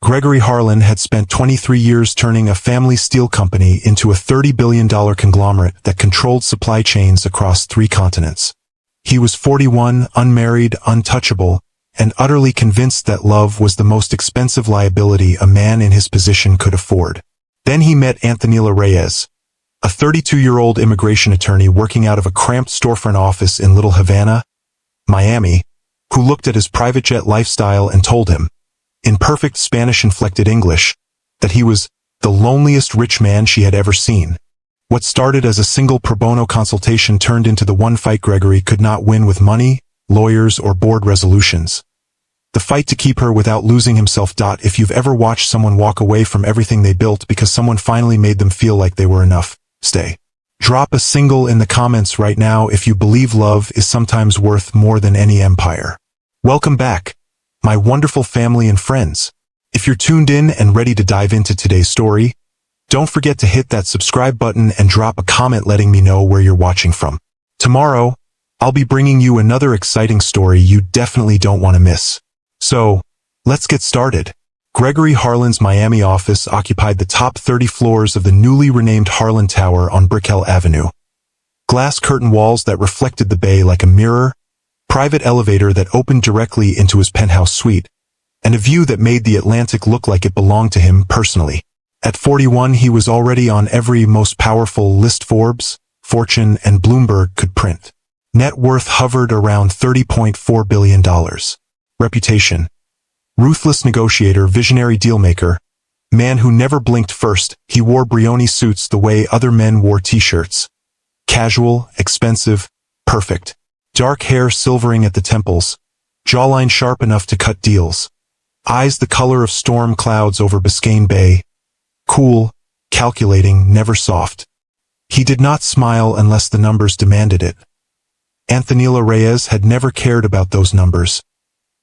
Gregory Harlan had spent 23 years turning a family steel company into a $30 billion conglomerate that controlled supply chains across 3 continents. He was 41, unmarried, untouchable, and utterly convinced that love was the most expensive liability a man in his position could afford. Then he met Antonella Reyes, a 32-year-old immigration attorney working out of a cramped storefront office in Little Havana, Miami, who looked at his private jet lifestyle and told him, in perfect Spanish-inflected English, that he was the loneliest rich man she had ever seen. What started as a single pro bono consultation turned into the one fight Gregory could not win with money, lawyers, or board resolutions. The fight to keep her without losing himself. If you've ever watched someone walk away from everything they built because someone finally made them feel like they were enough, stay. Drop a single in the comments right now if you believe love is sometimes worth more than any empire. Welcome back, my wonderful family and friends. If you're tuned in and ready to dive into today's story, don't forget to hit that subscribe button and drop a comment letting me know where you're watching from. Tomorrow, I'll be bringing you another exciting story you definitely don't want to miss. So, let's get started. Gregory Harlan's Miami office occupied the top 30 floors of the newly renamed Harlan Tower on Brickell Avenue. Glass curtain walls that reflected the bay like a mirror, private elevator that opened directly into his penthouse suite, and a view that made the Atlantic look like it belonged to him personally. At 41, he was already on every most powerful list Forbes, Fortune, and Bloomberg could print. Net worth hovered around $30.4 billion. Reputation: ruthless negotiator, visionary dealmaker, man who never blinked. First, he wore Brioni suits the way other men wore t-shirts. Casual, expensive, perfect. Dark hair silvering at the temples, jawline sharp enough to cut deals. Eyes the color of storm clouds over Biscayne Bay. Cool, calculating, never soft. He did not smile unless the numbers demanded it. Antonella Reyes had never cared about those numbers.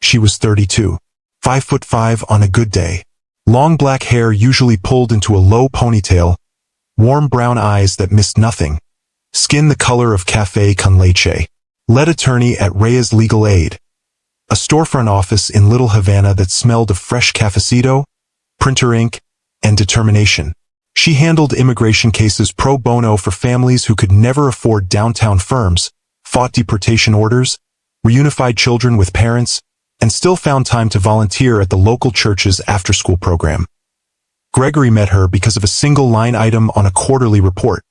She was 32. 5'5" on a good day. Long black hair usually pulled into a low ponytail. Warm brown eyes that missed nothing. Skin the color of café con leche. Lead attorney at Reyes Legal Aid. A storefront office in Little Havana that smelled of fresh cafecito, printer ink, and determination. She handled immigration cases pro bono for families who could never afford downtown firms, fought deportation orders, reunified children with parents, and still found time to volunteer at the local church's after-school program. Gregory met her because of a single line item on a quarterly report.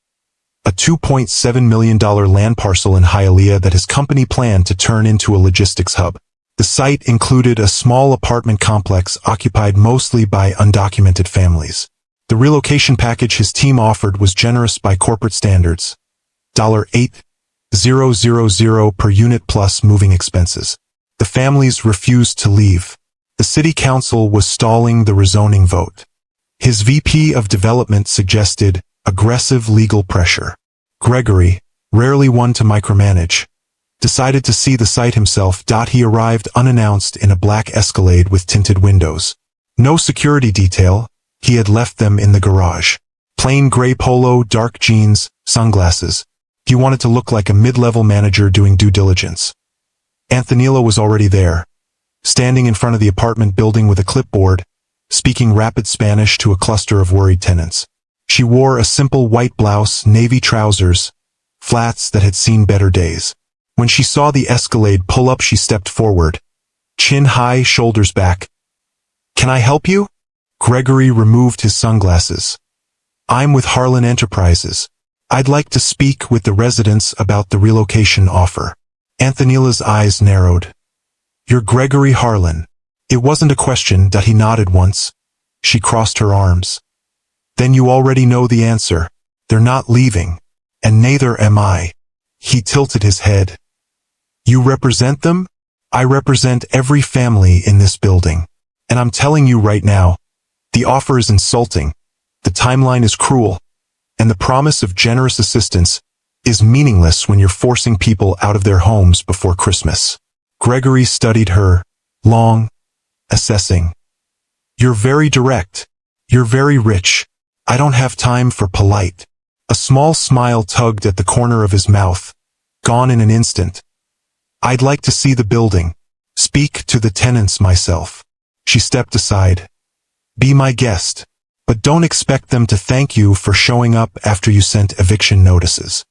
A $2.7 million land parcel in Hialeah that his company planned to turn into a logistics hub. The site included a small apartment complex occupied mostly by undocumented families. The relocation package his team offered was generous by corporate standards. $8,000 per unit plus moving expenses. The families refused to leave. The city council was stalling the rezoning vote. His VP of development suggested aggressive legal pressure. Gregory, rarely one to micromanage, decided to see the site himself. He arrived unannounced in a black Escalade with tinted windows. No security detail, he had left them in the garage. Plain gray polo, dark jeans, sunglasses. He wanted to look like a mid-level manager doing due diligence. Antonella was already there, standing in front of the apartment building with a clipboard, speaking rapid Spanish to a cluster of worried tenants. She wore a simple white blouse, navy trousers, flats that had seen better days. When she saw the Escalade pull up, she stepped forward, chin high, shoulders back. "Can I help you?" Gregory removed his sunglasses. "I'm with Harlan Enterprises. I'd like to speak with the residents about the relocation offer." Antonella's eyes narrowed. "You're Gregory Harlan." It wasn't a question. He nodded once. She crossed her arms. "Then you already know the answer. They're not leaving. And neither am I." He tilted his head. "You represent them?" "I represent every family in this building. And I'm telling you right now, the offer is insulting, the timeline is cruel, and the promise of generous assistance is meaningless when you're forcing people out of their homes before Christmas." Gregory studied her, long, assessing. "You're very direct. You're very rich. I don't have time for polite." A small smile tugged at the corner of his mouth, gone in an instant. "I'd like to see the building. Speak to the tenants myself." She stepped aside. Be my guest. But don't expect them to thank you for showing up after you sent eviction notices.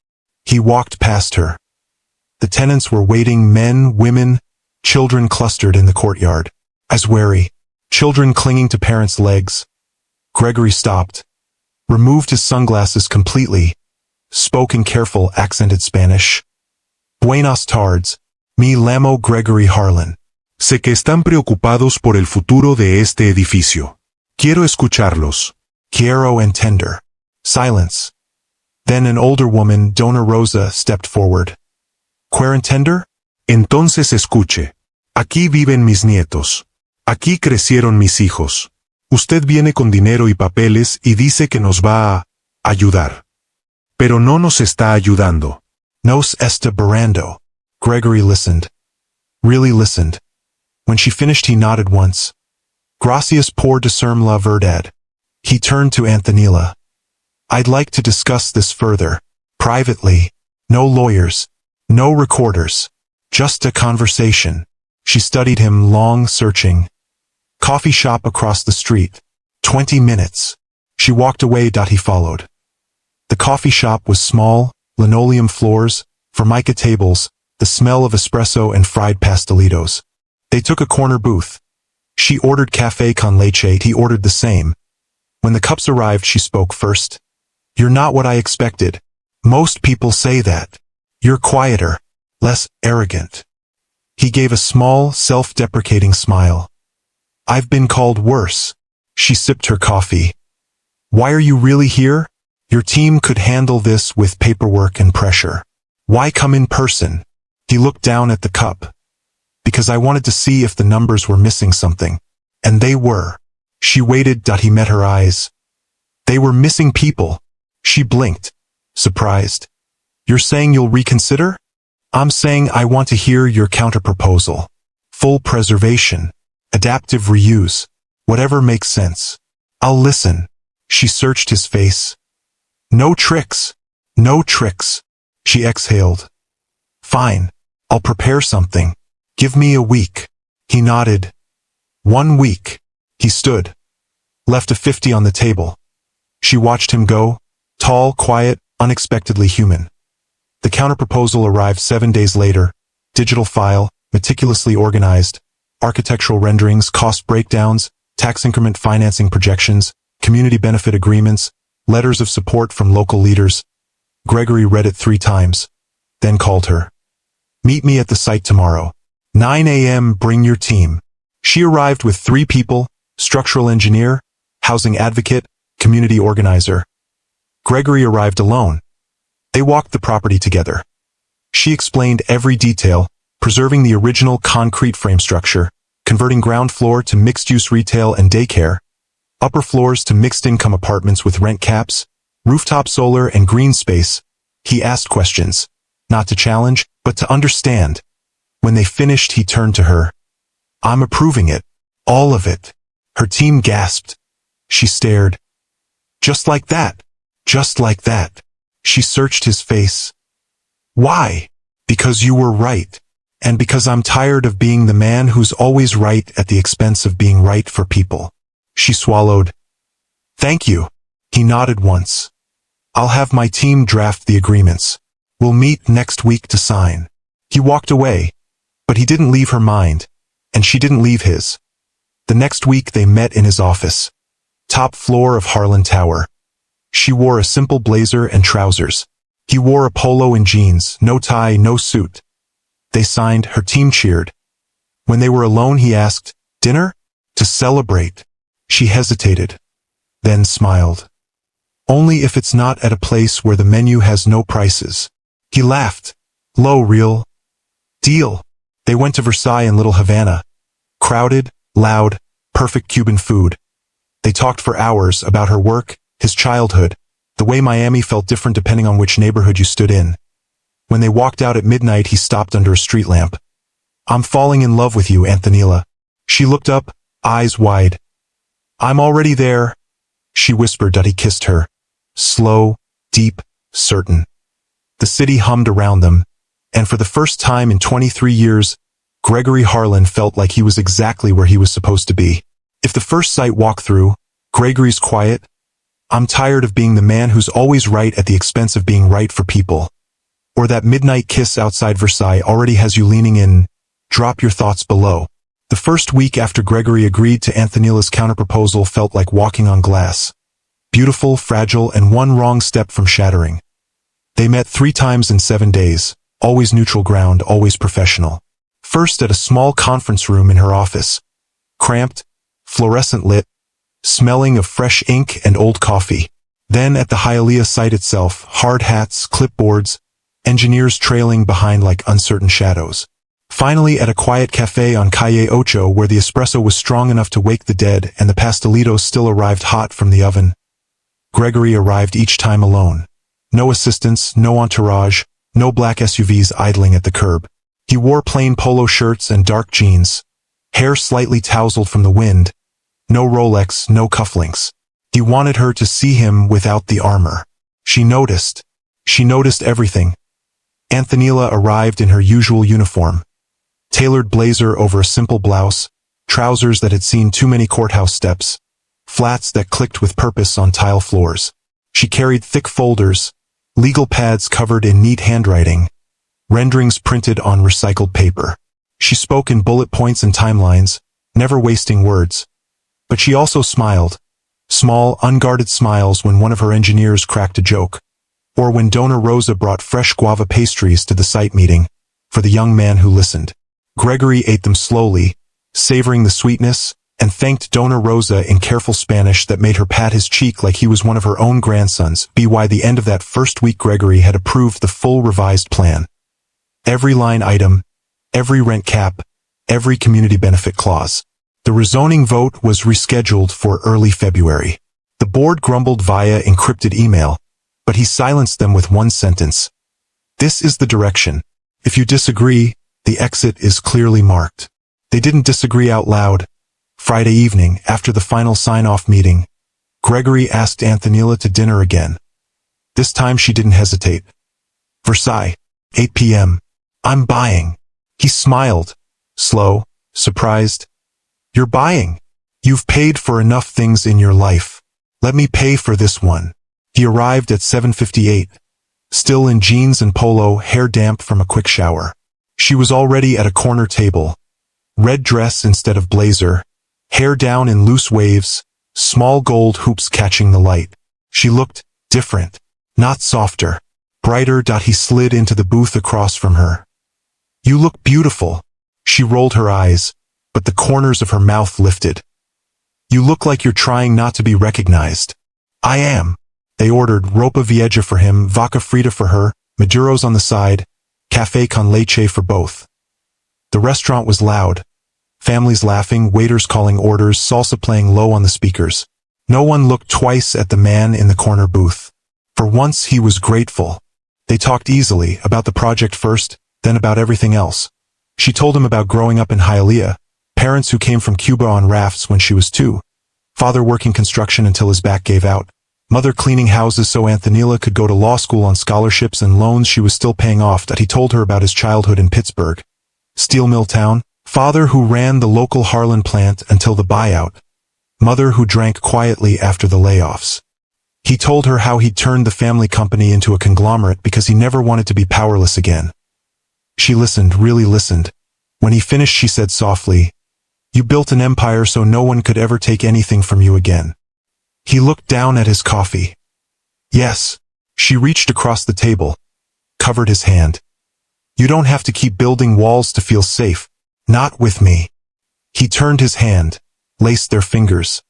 He walked past her. The tenants were waiting, men, women, children clustered in the courtyard. As wary, children clinging to parents' legs. Gregory stopped, removed his sunglasses completely, spoke in careful, accented Spanish. Buenas tardes, me llamo Gregory Harlan. Sé que están preocupados por el futuro de este edificio. Quiero escucharlos. Quiero entender. Silence. Then an older woman, Dona Rosa, stepped forward. ¿Quiere entender? Entonces escuche. Aquí viven mis nietos. Aquí crecieron mis hijos. Usted viene con dinero y papeles y dice que nos va a ayudar. Pero no nos está ayudando. Nos está barrando. Gregory listened. Really listened. When she finished, he nodded once. Gracias por decirme la verdad. He turned to Antonella. I'd like to discuss this further. Privately. No lawyers. No recorders. Just a conversation. She studied him, long, searching. Coffee shop across the street. 20 minutes. She walked away. He followed. The coffee shop was small, linoleum floors, formica tables, the smell of espresso and fried pastelitos. They took a corner booth. She ordered café con leche. He ordered the same. When the cups arrived, she spoke first. You're not what I expected. Most people say that. You're quieter, less arrogant. He gave a small, self-deprecating smile. I've been called worse. She sipped her coffee. Why are you really here? Your team could handle this with paperwork and pressure. Why come in person? He looked down at the cup. Because I wanted to see if the numbers were missing something. And they were. She waited. He met her eyes. They were missing people. She blinked, surprised. You're saying you'll reconsider? I'm saying I want to hear your counterproposal. Full preservation. Adaptive reuse. Whatever makes sense. I'll listen. She searched his face. No tricks. No tricks. She exhaled. Fine. I'll prepare something. Give me a week. He nodded. 1 week. He stood. Left a 50 on the table. She watched him go. Tall, quiet, unexpectedly human. The counterproposal arrived 7 days later. Digital file, meticulously organized. Architectural renderings, cost breakdowns, tax increment financing projections, community benefit agreements, letters of support from local leaders. Gregory read it 3 times. Then called her. Meet me at the site tomorrow. 9 a.m. Bring your team. She arrived with 3 people, structural engineer, housing advocate, community organizer. Gregory arrived alone. They walked the property together. She explained every detail, preserving the original concrete frame structure, converting ground floor to mixed-use retail and daycare, upper floors to mixed-income apartments with rent caps, rooftop solar and green space. He asked questions, not to challenge, but to understand. When they finished, he turned to her. I'm approving it. All of it. Her team gasped. She stared. Just like that. Just like that. She searched his face. Why? Because you were right. And because I'm tired of being the man who's always right at the expense of being right for people. She swallowed. Thank you. He nodded once. I'll have my team draft the agreements. We'll meet next week to sign. He walked away. But he didn't leave her mind. And she didn't leave his. The next week they met in his office. Top floor of Harlan Tower. She wore a simple blazer and trousers. He wore a polo and jeans, no tie, no suit. They signed, her team cheered. When they were alone, he asked, dinner? To celebrate. She hesitated. Then smiled. Only if it's not at a place where the menu has no prices. He laughed. Low, real. Deal. They went to Versailles and Little Havana. Crowded, loud, perfect Cuban food. They talked for hours about her work, his childhood, the way Miami felt different depending on which neighborhood you stood in. When they walked out at midnight, he stopped under a street lamp. I'm falling in love with you, Antonella. She looked up, eyes wide. I'm already there. She whispered. He kissed her. Slow, deep, certain. The city hummed around them, and for the first time in 23 years, Gregory Harlan felt like he was exactly where he was supposed to be. If the first sight walkthrough, Gregory's quiet, I'm tired of being the man who's always right at the expense of being right for people. Or that midnight kiss outside Versailles already has you leaning in, drop your thoughts below. The first week after Gregory agreed to Anthonila's counterproposal felt like walking on glass. Beautiful, fragile, and one wrong step from shattering. They met 3 times in 7 days, always neutral ground, always professional. First at a small conference room in her office. Cramped, fluorescent lit, smelling of fresh ink and old coffee. Then at the Hialeah site itself, hard hats, clipboards, engineers trailing behind like uncertain shadows. Finally at a quiet cafe on Calle Ocho where the espresso was strong enough to wake the dead and the pastelitos still arrived hot from the oven. Gregory arrived each time alone. No assistants, no entourage, no black SUVs idling at the curb. He wore plain polo shirts and dark jeans, hair slightly tousled from the wind, no Rolex, no cufflinks. He wanted her to see him without the armor. She noticed. She noticed everything. Anthonila arrived in her usual uniform. Tailored blazer over a simple blouse, trousers that had seen too many courthouse steps, flats that clicked with purpose on tile floors. She carried thick folders, legal pads covered in neat handwriting, renderings printed on recycled paper. She spoke in bullet points and timelines, never wasting words. But she also smiled. Small, unguarded smiles when one of her engineers cracked a joke, or when Dona Rosa brought fresh guava pastries to the site meeting, for the young man who listened. Gregory ate them slowly, savoring the sweetness, and thanked Dona Rosa in careful Spanish that made her pat his cheek like he was one of her own grandsons. By the end of that first week Gregory had approved the full revised plan. Every line item, every rent cap, every community benefit clause. The rezoning vote was rescheduled for early February. The board grumbled via encrypted email, but he silenced them with one sentence. This is the direction. If you disagree, the exit is clearly marked. They didn't disagree out loud. Friday evening, after the final sign-off meeting, Gregory asked Anthonila to dinner again. This time she didn't hesitate. Versailles, 8 p.m. I'm buying. He smiled, slow, surprised. You're buying. You've paid for enough things in your life. Let me pay for this one. He arrived at 7:58, still in jeans and polo, hair damp from a quick shower. She was already at a corner table. Red dress instead of blazer, hair down in loose waves, small gold hoops catching the light. She looked different, not softer, brighter. He slid into the booth across from her. You look beautiful. She rolled her eyes, but the corners of her mouth lifted. You look like you're trying not to be recognized. I am. They ordered ropa vieja for him, vaca frita for her, maduros on the side, café con leche for both. The restaurant was loud. Families laughing, waiters calling orders, salsa playing low on the speakers. No one looked twice at the man in the corner booth. For once he was grateful. They talked easily, about the project first, then about everything else. She told him about growing up in Hialeah, parents who came from Cuba on rafts when she was 2, father working construction until his back gave out, mother cleaning houses so Anthonila could go to law school on scholarships and loans she was still paying off. That he told her about his childhood in Pittsburgh, steel mill town, father who ran the local Harlan plant until the buyout, mother who drank quietly after the layoffs. He told her how he'd turned the family company into a conglomerate because he never wanted to be powerless again. She listened, really listened. When he finished she said softly, You built an empire so no one could ever take anything from you again. He looked down at his coffee. Yes. She reached across the table, covered his hand. You don't have to keep building walls to feel safe. Not with me. He turned his hand, laced their fingers.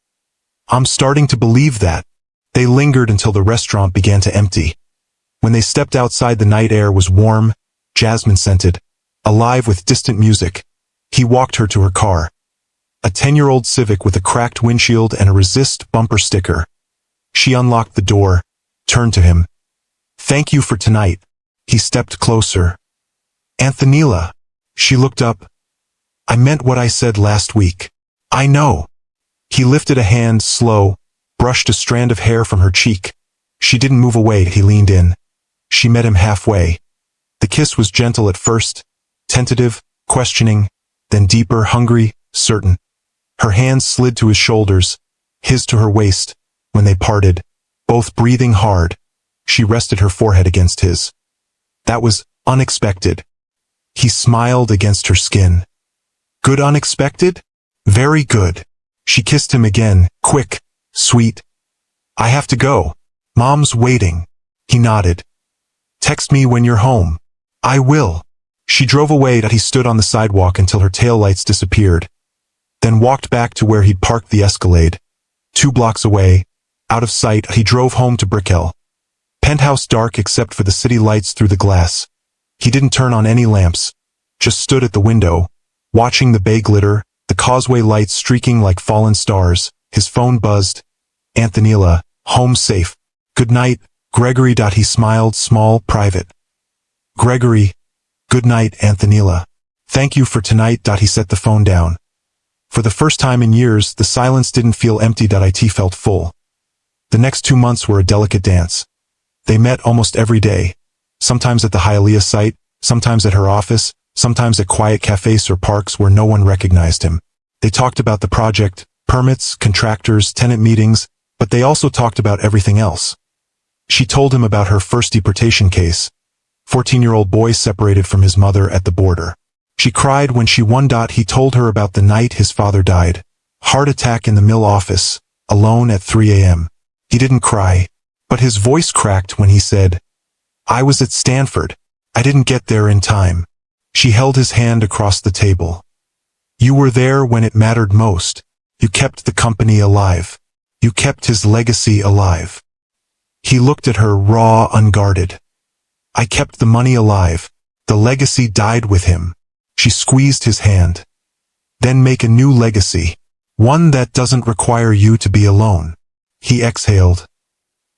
I'm starting to believe that. They lingered until the restaurant began to empty. When they stepped outside the night air was warm, jasmine-scented, alive with distant music. He walked her to her car. A 10-year-old Civic with a cracked windshield and a resist bumper sticker. She unlocked the door, turned to him. Thank you for tonight. He stepped closer. Anthonila. She looked up. I meant what I said last week. I know. He lifted a hand, slow, brushed a strand of hair from her cheek. She didn't move away. He leaned in. She met him halfway. The kiss was gentle at first, tentative, questioning, then deeper, hungry, certain. Her hands slid to his shoulders, his to her waist. When they parted, both breathing hard, she rested her forehead against his. That was unexpected. He smiled against her skin. Good unexpected? Very good. She kissed him again, quick, sweet. I have to go. Mom's waiting. He nodded. Text me when you're home. I will. She drove away that he stood on the sidewalk until her taillights disappeared, then walked back to where he'd parked the Escalade. 2 blocks away, out of sight, he drove home to Brickell. Penthouse dark except for the city lights through the glass. He didn't turn on any lamps, just stood at the window, watching the bay glitter, the causeway lights streaking like fallen stars. His phone buzzed. Antonella, home safe. Good night, Gregory. He smiled, small, private. Gregory. Good night, Antonella. Thank you for tonight. He set the phone down. For the first time in years, the silence didn't feel empty. It felt full. The next 2 months were a delicate dance. They met almost every day, sometimes at the Hialeah site, sometimes at her office, sometimes at quiet cafes or parks where no one recognized him. They talked about the project, permits, contractors, tenant meetings, but they also talked about everything else. She told him about her first deportation case. 14-year-old boy separated from his mother at the border. She cried when she won. He told her about the night his father died. Heart attack in the mill office, alone at 3 a.m. He didn't cry, but his voice cracked when he said, I was at Stanford. I didn't get there in time. She held his hand across the table. You were there when it mattered most. You kept the company alive. You kept his legacy alive. He looked at her, raw, unguarded. I kept the money alive. The legacy died with him. She squeezed his hand. Then make a new legacy. One that doesn't require you to be alone. He exhaled.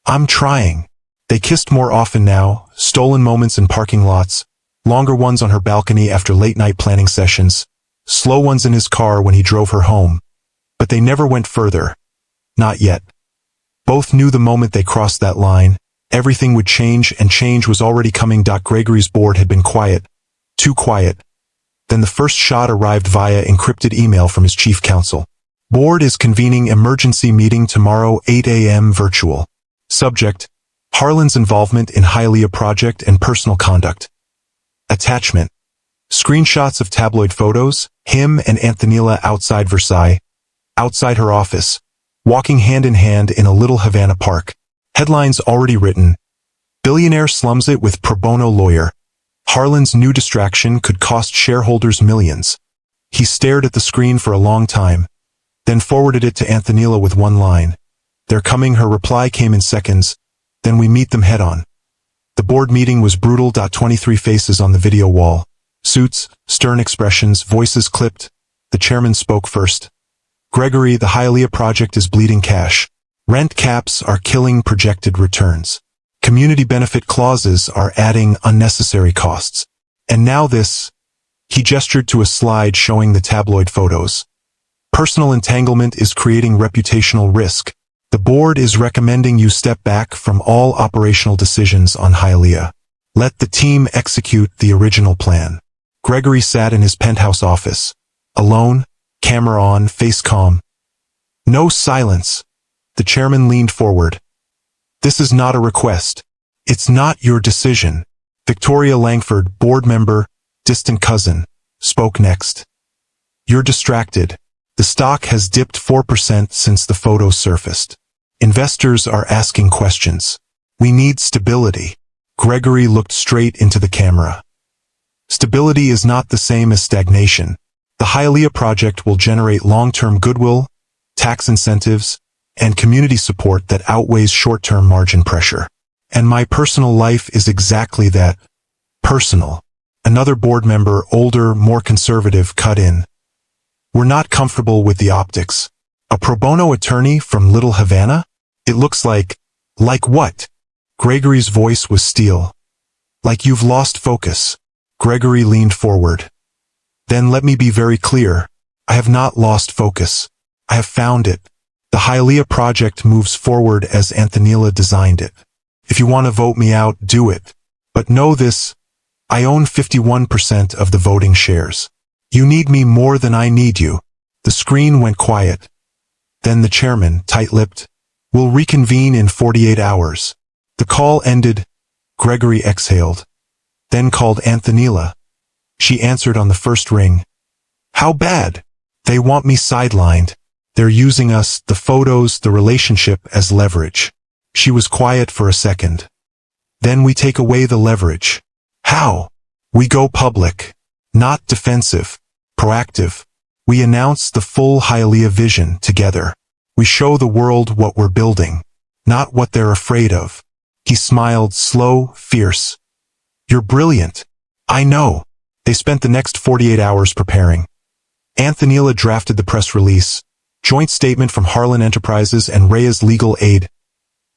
I'm trying. They kissed more often now, stolen moments in parking lots, longer ones on her balcony after late-night planning sessions, slow ones in his car when he drove her home. But they never went further. Not yet. Both knew the moment they crossed that line, everything would change, and change was already coming. Gregory's board had been quiet. Too quiet. Then the first shot arrived via encrypted email from his chief counsel. Board is convening emergency meeting tomorrow 8 a.m. virtual. Subject: Harlan's involvement in Hialeah project and personal conduct. Attachment: screenshots of tabloid photos, him and Antonella outside Versailles, outside her office, walking hand in hand in a little Havana park. Headlines already written. Billionaire slums it with pro bono lawyer. Harlan's new distraction could cost shareholders millions. He stared at the screen for a long time, then forwarded it to Antonella with one line. They're coming. Her reply came in seconds. Then we meet them head on. The board meeting was brutal. 23 faces on the video wall. Suits, stern expressions, voices clipped. The chairman spoke first. Gregory, the Hialeah project is bleeding cash. Rent caps are killing projected returns. Community benefit clauses are adding unnecessary costs. And now this. He gestured to a slide showing the tabloid photos. Personal entanglement is creating reputational risk. The board is recommending you step back from all operational decisions on Hialeah. Let the team execute the original plan. Gregory sat in his penthouse office. Alone, camera on, face calm. No silence. The chairman leaned forward. This is not a request. It's not your decision. Victoria Langford, board member, distant cousin, spoke next. You're distracted. The stock has dipped 4% since the photos surfaced. Investors are asking questions. We need stability. Gregory looked straight into the camera. Stability is not the same as stagnation. The Hialeah project will generate long-term goodwill, tax incentives, and community support that outweighs short-term margin pressure. And my personal life is exactly that. Personal. Another board member, older, more conservative, cut in. We're not comfortable with the optics. A pro bono attorney from Little Havana? It looks like what? Gregory's voice was steel. Like you've lost focus. Gregory leaned forward. Then let me be very clear. I have not lost focus. I have found it. The Hialeah project moves forward as Antonella designed it. If you want to vote me out, do it. But know this. I own 51% of the voting shares. You need me more than I need you. The screen went quiet. Then the chairman, tight-lipped, "We'll reconvene in 48 hours. The call ended. Gregory exhaled. Then called Antonella. She answered on the first ring. "How bad?" "They want me sidelined. They're using us, the photos, the relationship, as leverage." She was quiet for a second. "Then we take away the leverage." "How?" "We go public. Not defensive. Proactive. We announce the full Hialeah vision together. We show the world what we're building, not what they're afraid of." He smiled, slow, fierce. "You're brilliant." "I know." They spent the next 48 hours preparing. Antonella drafted the press release, joint statement from Harlan Enterprises and Reyes Legal Aid.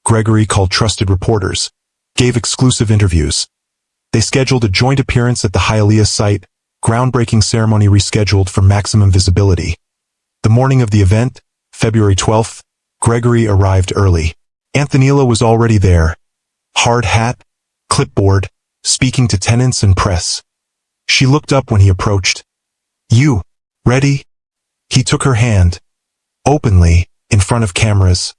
Gregory called trusted reporters, gave exclusive interviews. They scheduled a joint appearance at the Hialeah site, groundbreaking ceremony rescheduled for maximum visibility. The morning of the event, February 12th, Gregory arrived early. Antonella was already there. Hard hat, clipboard, speaking to tenants and press. She looked up when he approached. "You, ready?" He took her hand, openly, in front of cameras.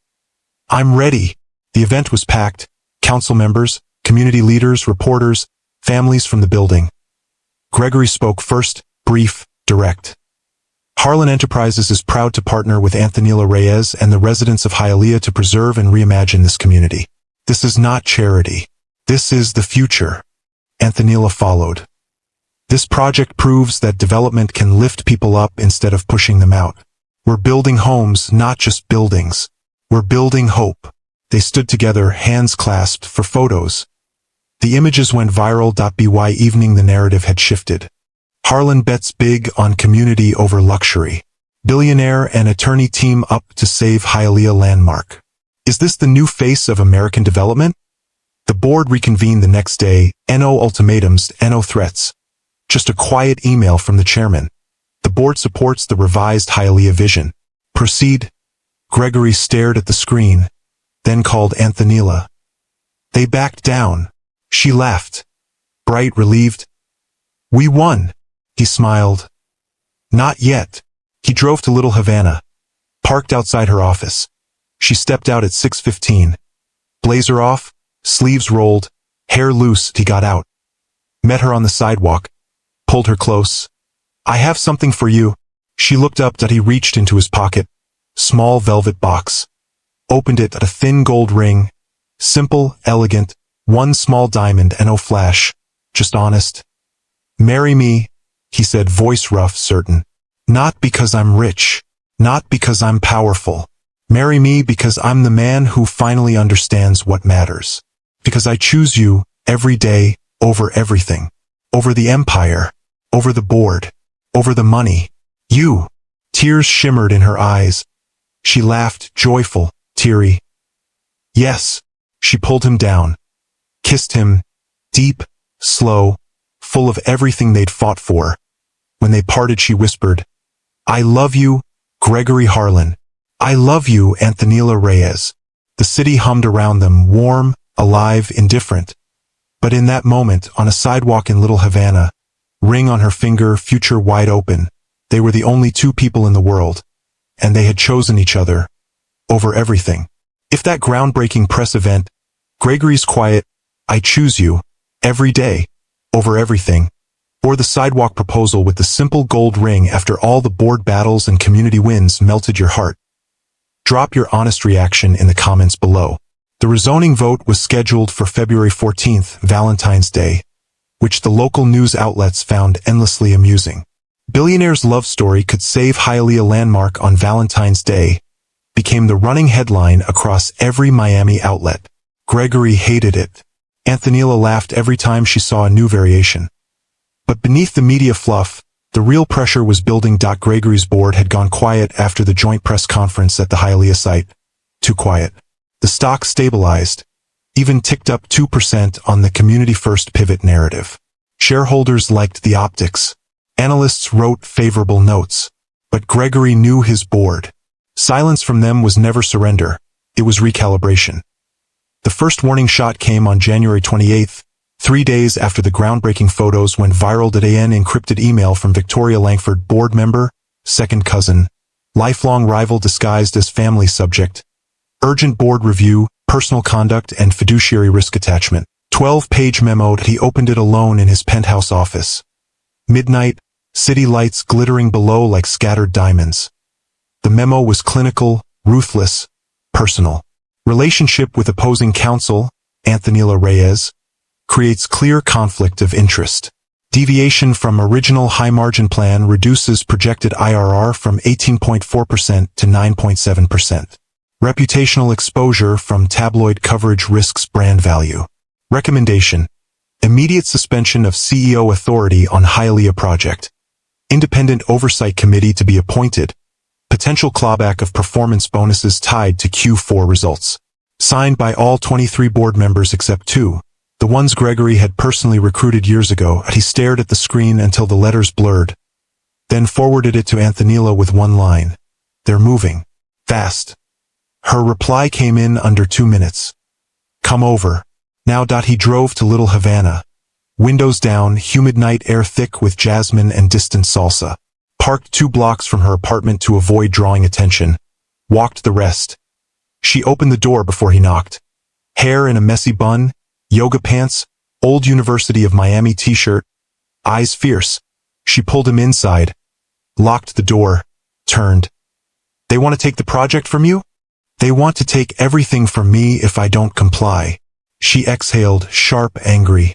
"I'm ready." The event was packed. Council members, community leaders, reporters, families from the building. Gregory spoke first, brief, direct. Harlan Enterprises is proud to partner with Antonella Reyes and the residents of Hialeah to preserve and reimagine this community. This is not charity. This is the future. Antonella followed. This project proves that development can lift people up instead of pushing them out. We're building homes, not just buildings. We're building hope. They stood together, hands clasped, for photos. The images went viral. By evening the narrative had shifted. Harlan bets big on community over luxury. Billionaire and attorney team up to save Hialeah landmark. Is this the new face of American development? The board reconvened the next day. No ultimatums, no threats. Just a quiet email from the chairman. The board supports the revised Hialeah vision. Proceed. Gregory stared at the screen, then called Antonella. They backed down. She laughed. Bright, relieved. "We won." He smiled. "Not yet." He drove to Little Havana, parked outside her office. She stepped out at 6:15. Blazer off, sleeves rolled, hair loose. He got out. Met her on the sidewalk, pulled her close. "I have something for you." She looked up. He reached into his pocket. Small velvet box. Opened it. A thin gold ring. Simple, elegant, one small diamond, no flash. Just honest. "Marry me," he said, voice rough, certain. "Not because I'm rich. Not because I'm powerful. Marry me because I'm the man who finally understands what matters. Because I choose you, every day, over everything. Over the empire. Over the board. Over the money. You." Tears shimmered in her eyes. She laughed, joyful, teary. "Yes." She pulled him down. Kissed him, deep, slow, full of everything they'd fought for. When they parted she whispered, "I love you, Gregory Harlan. I love you, Antonella Reyes." The city hummed around them, warm, alive, indifferent. But in that moment, on a sidewalk in Little Havana, ring on her finger, future wide open, they were the only two people in the world, and they had chosen each other, over everything. If that groundbreaking press event, Gregory's quiet, "I choose you, every day, over everything," or the sidewalk proposal with the simple gold ring after all the board battles and community wins melted your heart. Drop your honest reaction in the comments below. The rezoning vote was scheduled for February 14th, Valentine's Day, which the local news outlets found endlessly amusing. Billionaire's love story could save Hialeah landmark on Valentine's Day became the running headline across every Miami outlet. Gregory hated it. Antonella laughed every time she saw a new variation. But beneath the media fluff, the real pressure was building. Gregory's board had gone quiet after the joint press conference at the Hialeah site. Too quiet. The stock stabilized, even ticked up 2% on the community-first pivot narrative. Shareholders liked the optics. Analysts wrote favorable notes. But Gregory knew his board. Silence from them was never surrender. It was recalibration. The first warning shot came on January 28th, 3 days after the groundbreaking photos went viral. An encrypted email from Victoria Langford, board member, second cousin, lifelong rival disguised as family subject, urgent board review, personal conduct, and fiduciary risk attachment. 12-page memo. He opened it alone in his penthouse office. Midnight, city lights glittering below like scattered diamonds. The memo was clinical, ruthless, personal. Relationship with opposing counsel, Antonella Reyes, creates clear conflict of interest. Deviation from original high-margin plan reduces projected IRR from 18.4% to 9.7%. Reputational exposure from tabloid coverage risks brand value. Recommendation: immediate suspension of CEO authority on Hialeah project. Independent oversight committee to be appointed. Potential clawback of performance bonuses tied to Q4 results. Signed by all 23 board members except 2. The ones Gregory had personally recruited years ago. He stared at the screen until the letters blurred, then forwarded it to Antonella with one line. They're moving. Fast. Her reply came in under 2 minutes. Come over. Now. He drove to Little Havana. Windows down, humid night air thick with jasmine and distant salsa. Parked 2 blocks from her apartment to avoid drawing attention. Walked the rest. She opened the door before he knocked. Hair in a messy bun, yoga pants, old University of Miami t-shirt, eyes fierce. She pulled him inside, locked the door, turned. They want to take the project from you? They want to take everything from me if I don't comply. She exhaled, sharp, angry.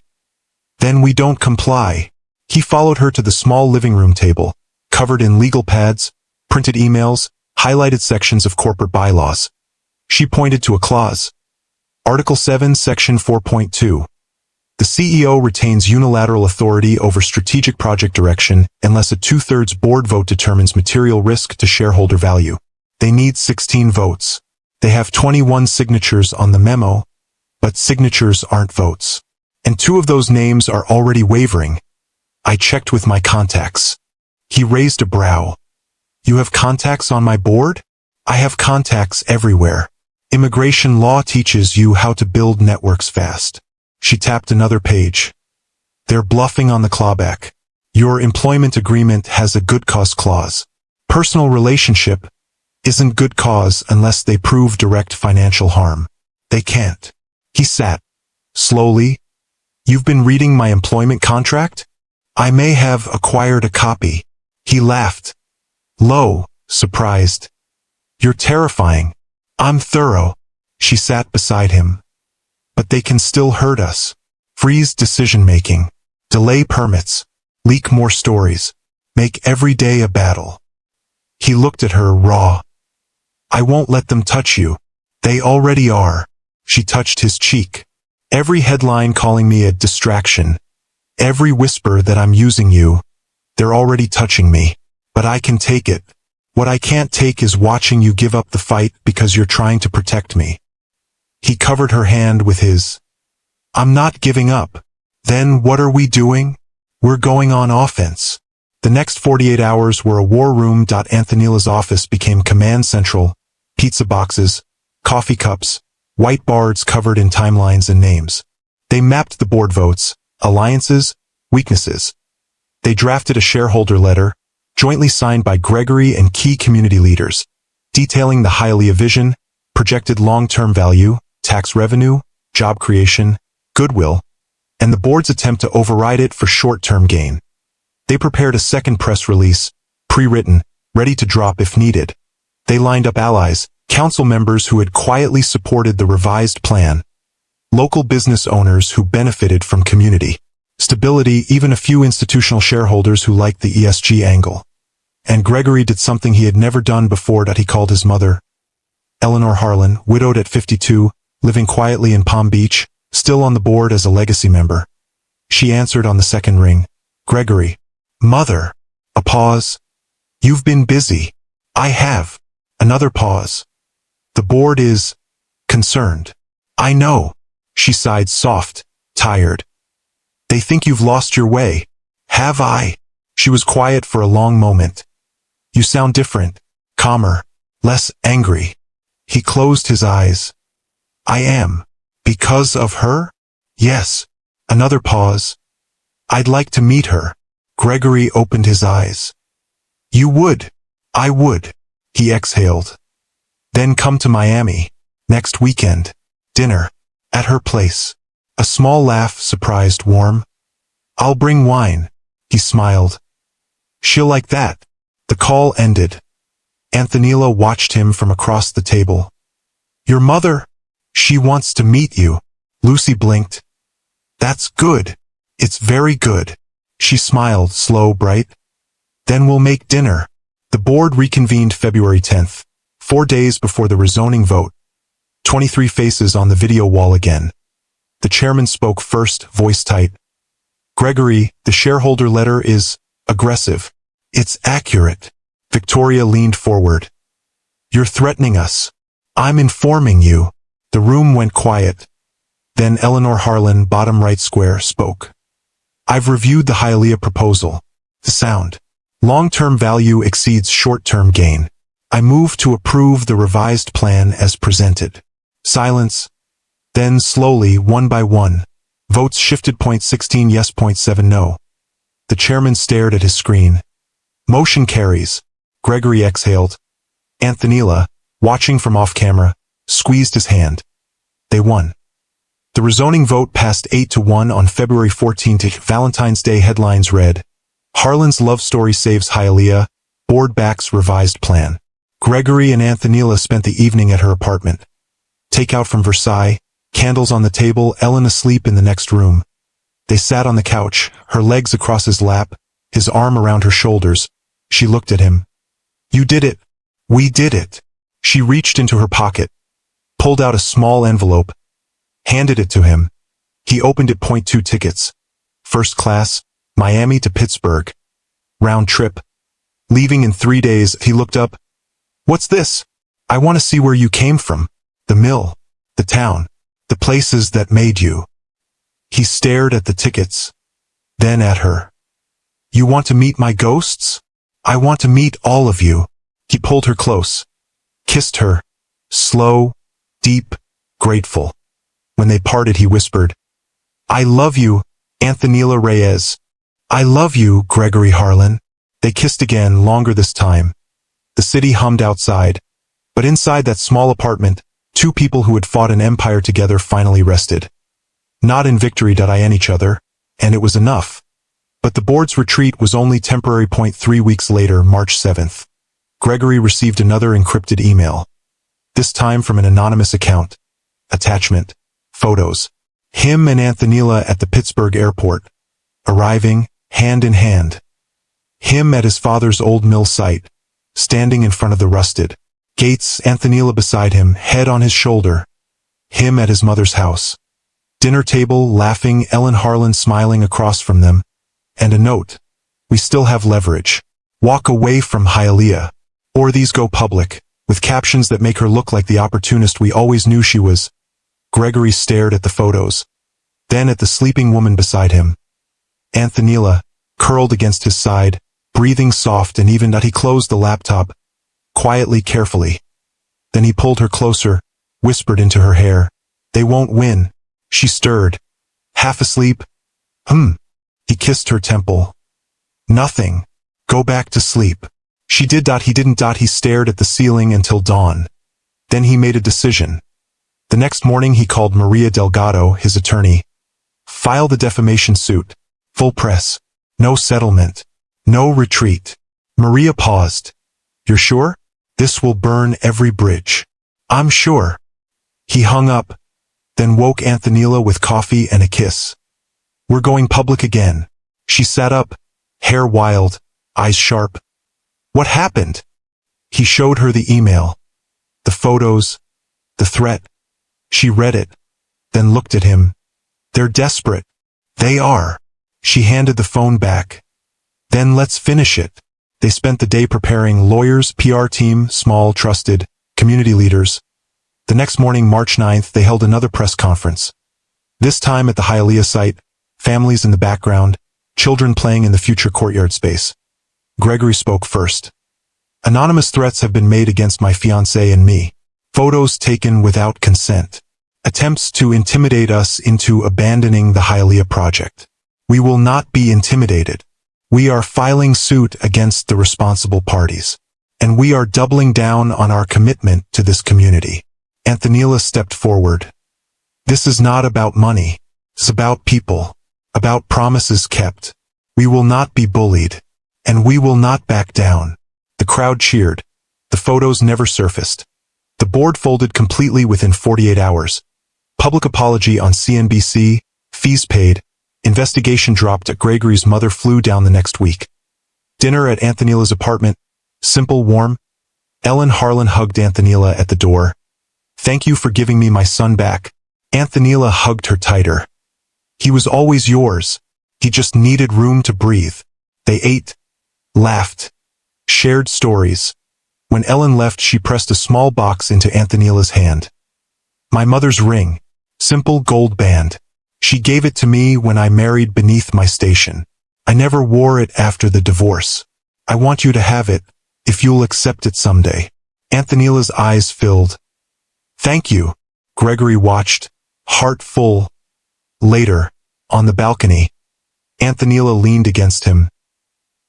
Then we don't comply. He followed her to the small living room table, covered in legal pads, printed emails, highlighted sections of corporate bylaws. She pointed to a clause. Article 7, Section 4.2. The CEO retains unilateral authority over strategic project direction unless a 2/3 board vote determines material risk to shareholder value. They need 16 votes. They have 21 signatures on the memo, but signatures aren't votes. And 2 of those names are already wavering. I checked with my contacts. He raised a brow. You have contacts on my board? I have contacts everywhere. Immigration law teaches you how to build networks fast. She tapped another page. They're bluffing on the clawback. Your employment agreement has a good cause clause. Personal relationship isn't good cause unless they prove direct financial harm. They can't. He sat. Slowly. You've been reading my employment contract? I may have acquired a copy. He laughed. Low, surprised. You're terrifying. I'm thorough. She sat beside him. But they can still hurt us. Freeze decision-making. Delay permits. Leak more stories. Make every day a battle. He looked at her raw. I won't let them touch you. They already are. She touched his cheek. Every headline calling me a distraction. Every whisper that I'm using you. They're already touching me. But I can take it. What I can't take is watching you give up the fight because you're trying to protect me. He covered her hand with his. I'm not giving up. Then what are we doing? We're going on offense. The next 48 hours were a war room. Antonella's office became command central. Pizza boxes, coffee cups, whiteboards covered in timelines and names. They mapped the board votes, alliances, weaknesses. They drafted a shareholder letter, jointly signed by Gregory and key community leaders, detailing the Hialeah vision, projected long-term value, tax revenue, job creation, goodwill, and the board's attempt to override it for short-term gain. They prepared a second press release, pre-written, ready to drop if needed. They lined up allies, council members who had quietly supported the revised plan, local business owners who benefited from community stability, even a few institutional shareholders who liked the ESG angle. And Gregory did something he had never done before. He called his mother. Eleanor Harlan, widowed at 52, living quietly in Palm Beach, still on the board as a legacy member. She answered on the second ring. Gregory. Mother. A pause. You've been busy. I have. Another pause. The board is concerned. I know. She sighed, soft, tired. They think you've lost your way. Have I? She was quiet for a long moment. You sound different, calmer, less angry. He closed his eyes. I am. Because of her? Yes. Another pause. I'd like to meet her. Gregory opened his eyes. You would. I would. He exhaled. Then come to Miami. Next weekend. Dinner. At her place. A small laugh surprised Warm. I'll bring wine. He smiled. She'll like that. The call ended. Antonella watched him from across the table. Your mother? She wants to meet you. Lucy blinked. That's good. It's very good. She smiled, slow, bright. Then we'll make dinner. The board reconvened February 10th, 4 days before the rezoning vote. 23 faces on the video wall again. The chairman spoke first, voice tight. Gregory, the shareholder letter is aggressive. It's accurate. Victoria leaned forward. You're threatening us. I'm informing you. The room went quiet. Then Eleanor Harlan, bottom right square, spoke. I've reviewed the Hialeah proposal. The sound. Long-term value exceeds short-term gain. I move to approve the revised plan as presented. Silence. Then slowly, one by one. Votes shifted. 16 yes, 7 no. The chairman stared at his screen. Motion carries. Gregory exhaled. Antonella, watching from off-camera, squeezed his hand. They won. The rezoning vote passed 8-1 on February 14th. Valentine's Day headlines read, Harlan's love story saves Hialeah, board backs revised plan. Gregory and Antonella spent the evening at her apartment. Takeout from Versailles, candles on the table, Ellen asleep in the next room. They sat on the couch, her legs across his lap, his arm around her shoulders. She looked at him. You did it. We did it. She reached into her pocket, pulled out a small envelope, handed it to him. He opened it. 2 tickets. First class, Miami to Pittsburgh. Round trip. Leaving in 3 days. He looked up. What's this? I want to see where you came from. The mill. The town. The places that made you. He stared at the tickets. Then at her. You want to meet my ghosts? I want to meet all of you. He pulled her close. Kissed her. Slow, deep, grateful. When they parted, he whispered, I love you, Antonella Reyes. I love you, Gregory Harlan. They kissed again, longer this time. The city hummed outside. But inside that small apartment, 2 people who had fought an empire together finally rested. Not in victory.in each other, and it was enough. But the board's retreat was only temporary. 3 weeks later, March 7th. Gregory received another encrypted email. This time from an anonymous account. Attachment. Photos. Him and Antonella at the Pittsburgh airport. Arriving, hand in hand. Him at his father's old mill site. Standing in front of the rusted gates, Antonella beside him, head on his shoulder. Him at his mother's house. Dinner table, laughing, Ellen Harlan smiling across from them. And a note. We still have leverage. Walk away from Hialeah. Or these go public, with captions that make her look like the opportunist we always knew she was. Gregory stared at the photos. Then at the sleeping woman beside him. Antonella, curled against his side, breathing soft and even. He closed the laptop. Quietly, carefully. Then he pulled her closer, whispered into her hair. They won't win. She stirred. Half asleep. He kissed her temple. Nothing. Go back to sleep. She did. He didn't. He stared at the ceiling until dawn. Then he made a decision. The next morning he called Maria Delgado, his attorney. File the defamation suit. Full press. No settlement. No retreat. Maria paused. You're sure? This will burn every bridge. I'm sure. He hung up, then woke Antonella with coffee and a kiss. We're going public again. She sat up, hair wild, eyes sharp. What happened? He showed her the email. The photos. The threat. She read it, then looked at him. They're desperate. They are. She handed the phone back. Then let's finish it. They spent the day preparing lawyers, PR team, small, trusted, community leaders. The next morning, March 9th, they held another press conference. This time at the Hialeah site, families in the background, children playing in the future courtyard space. Gregory spoke first. Anonymous threats have been made against my fiancé and me. Photos taken without consent. Attempts to intimidate us into abandoning the Hialeah project. We will not be intimidated. We are filing suit against the responsible parties. and we are doubling down on our commitment to this community. Antonella stepped forward. This is not about money. It's about people, about promises kept. We will not be bullied, and we will not back down. The crowd cheered. The photos never surfaced. The board folded completely within 48 hours. Public apology on CNBC, fees paid, investigation dropped. Gregory's mother flew down the next week. Dinner at Antonella's apartment, simple, warm. Ellen Harlan hugged Antonella at the door. Thank you for giving me my son back. Antonella hugged her tighter. He was always yours. He just needed room to breathe. They ate, laughed, shared stories. When Ellen left, she pressed a small box into Antonella's hand. My mother's ring, simple gold band. She gave it to me when I married beneath my station. I never wore it after the divorce. I want you to have it, if you'll accept it someday. Antonella's eyes filled. Thank you. Gregory watched, heart full. Later, on the balcony, Antonella leaned against him.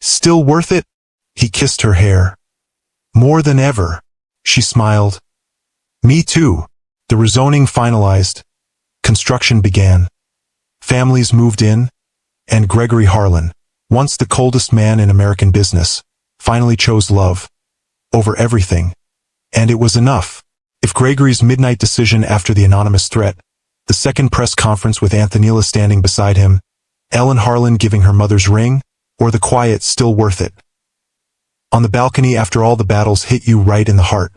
Still worth it? He kissed her hair. More than ever. She smiled. Me too. The rezoning finalized. Construction began. Families moved in, and Gregory Harlan, once the coldest man in American business, finally chose love over everything. And it was enough. If Gregory's midnight decision after the anonymous threat, the second press conference with Antonella standing beside him, Ellen Harlan giving her mother's ring, or the quiet still worth it. On the balcony after all the battles hit you right in the heart.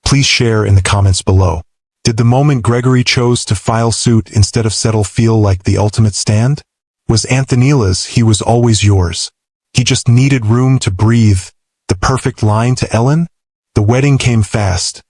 Please share in the comments below. Did the moment Gregory chose to file suit instead of settle feel like the ultimate stand? Was Antonella's he was always yours. He just needed room to breathe. The perfect line to Ellen? The wedding came fast.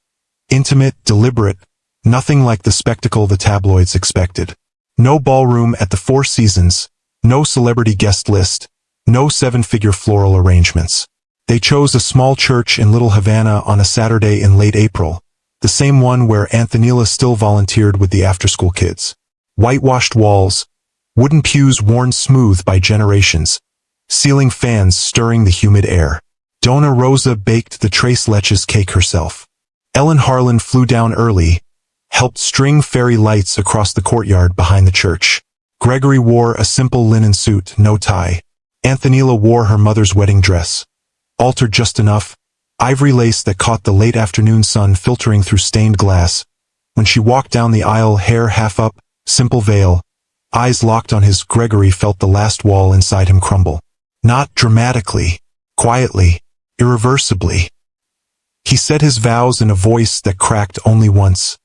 Intimate, deliberate, nothing like the spectacle the tabloids expected. No ballroom at the Four Seasons, no celebrity guest list, no seven-figure floral arrangements. They chose a small church in Little Havana on a Saturday in late April, the same one where Antonella still volunteered with the after-school kids. Whitewashed walls, wooden pews worn smooth by generations, ceiling fans stirring the humid air. Donna Rosa baked the tres leches cake herself. Ellen Harlan flew down early, helped string fairy lights across the courtyard behind the church. Gregory wore a simple linen suit, no tie. Antonella wore her mother's wedding dress. Altered just enough, ivory lace that caught the late afternoon sun filtering through stained glass. When she walked down the aisle, hair half up, simple veil, eyes locked on his, Gregory felt the last wall inside him crumble. Not dramatically, quietly, irreversibly. He said his vows in a voice that cracked only once.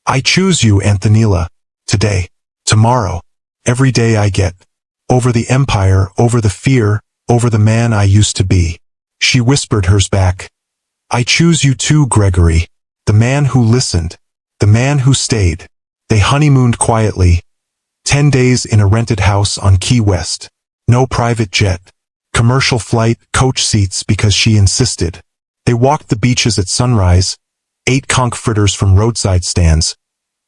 I choose you, Antonella, today, tomorrow, every day I get, over the empire, over the fear, over the man I used to be. She whispered hers back. I choose you too, Gregory, the man who listened, the man who stayed. They honeymooned quietly. 10 days in a rented house on Key West. No private jet. Commercial flight, coach seats because she insisted. They walked the beaches at sunrise, ate conch fritters from roadside stands,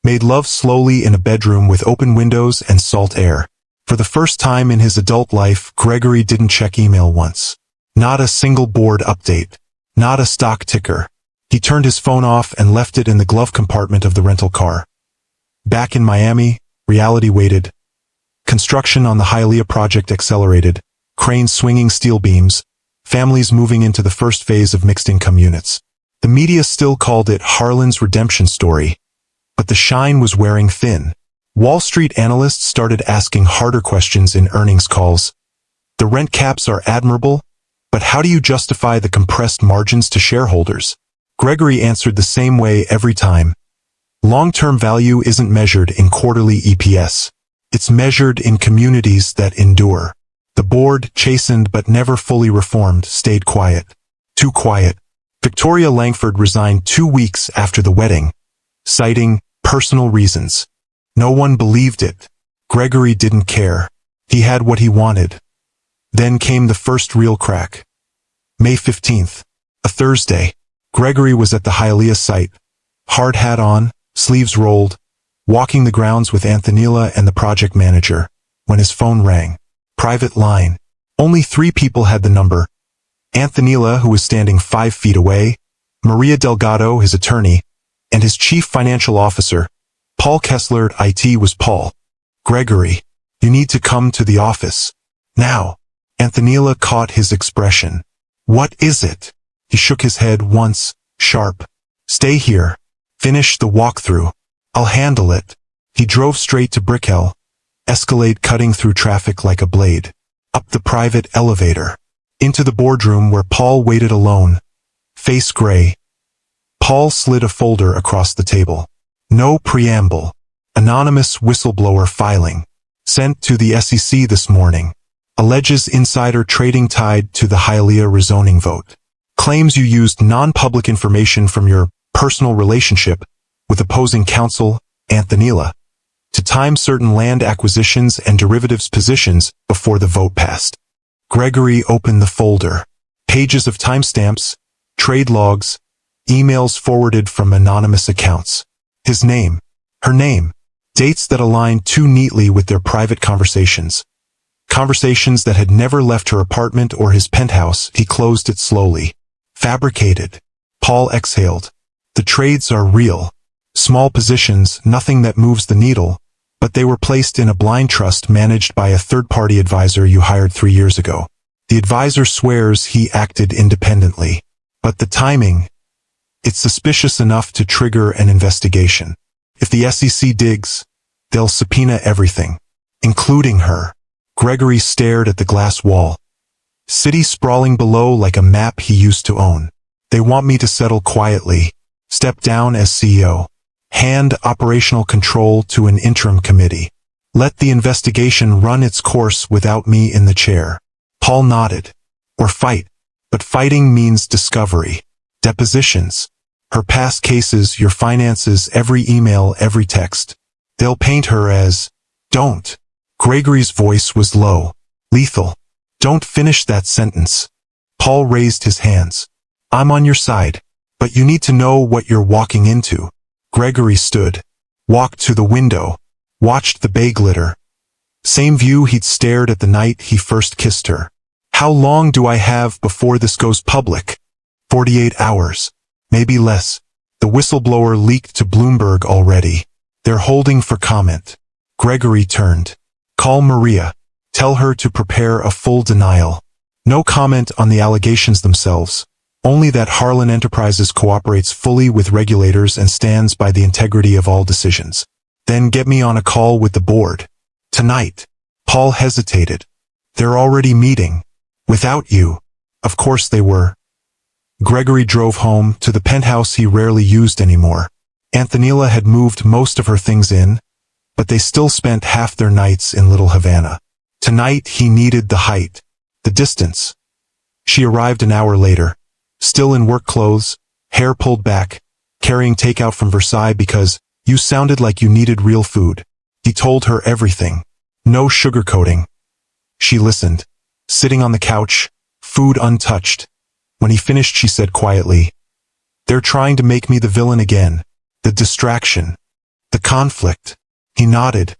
made love slowly in a bedroom with open windows and salt air. For the first time in his adult life, Gregory didn't check email once. Not a single board update. Not a stock ticker. He turned his phone off and left it in the glove compartment of the rental car. Back in Miami, reality waited. Construction on the Hialeah project accelerated, cranes swinging steel beams, families moving into the first phase of mixed-income units. The media still called it Harlan's redemption story, but the shine was wearing thin. Wall Street analysts started asking harder questions in earnings calls. The rent caps are admirable, but how do you justify the compressed margins to shareholders? Gregory answered the same way every time. Long-term value isn't measured in quarterly EPS. It's measured in communities that endure. The board, chastened but never fully reformed, stayed quiet. Too quiet. Victoria Langford resigned 2 weeks after the wedding, citing personal reasons. No one believed it. Gregory didn't care. He had what he wanted. Then came the first real crack. May 15th, a Thursday. Gregory was at the Hialeah site, hard hat on, sleeves rolled, walking the grounds with Antonella and the project manager, when his phone rang. Private line. Only 3 people had the number. Antonella, who was standing 5 feet away, Maria Delgado, his attorney, and his chief financial officer, Paul Kessler. It was Paul. Gregory, you need to come to the office. Now. Antonella caught his expression. What is it? He shook his head once, sharp. Stay here. Finish the walkthrough. I'll handle it. He drove straight to Brickell, Escalade cutting through traffic like a blade. Up the private elevator. Into the boardroom where Paul waited alone. Face gray. Paul slid a folder across the table. No preamble. Anonymous whistleblower filing. Sent to the SEC this morning. Alleges insider trading tied to the Hialeah rezoning vote. Claims you used non-public information from your personal relationship with opposing counsel, Antonella, to time certain land acquisitions and derivatives positions before the vote passed. Gregory opened the folder. Pages of timestamps, trade logs, emails forwarded from anonymous accounts. His name, her name, dates that aligned too neatly with their private conversations. Conversations that had never left her apartment or his penthouse. He closed it slowly. Fabricated. Paul exhaled. The trades are real. Small positions, nothing that moves the needle, but they were placed in a blind trust managed by a third-party advisor you hired 3 years ago. The advisor swears he acted independently. But the timing, it's suspicious enough to trigger an investigation. If the SEC digs, they'll subpoena everything, including her. Gregory stared at the glass wall. City sprawling below like a map he used to own. They want me to settle quietly, step down as CEO, hand operational control to an interim committee. Let the investigation run its course without me in the chair. Paul nodded. Or fight. But fighting means discovery. Depositions. Her past cases, your finances, every email, every text. They'll paint her as, don't. Gregory's voice was low. Lethal. Don't finish that sentence. Paul raised his hands. I'm on your side. But you need to know what you're walking into. Gregory stood. Walked to the window. Watched the bay glitter. Same view he'd stared at the night he first kissed her. How long do I have before this goes public? 48 hours. Maybe less. The whistleblower leaked to Bloomberg already. They're holding for comment. Gregory turned. Call Maria. Tell her to prepare a full denial. No comment on the allegations themselves. Only that Harlan Enterprises cooperates fully with regulators and stands by the integrity of all decisions. Then get me on a call with the board. Tonight. Paul hesitated. They're already meeting. Without you. Of course they were. Gregory drove home to the penthouse he rarely used anymore. Antonella had moved most of her things in, but they still spent half their nights in Little Havana. Tonight he needed the height, the distance. She arrived an hour later, still in work clothes, hair pulled back, carrying takeout from Versailles because you sounded like you needed real food. He told her everything. No sugarcoating. She listened, sitting on the couch, food untouched. When he finished, she said quietly, "They're trying to make me the villain again. The distraction. The conflict." He nodded.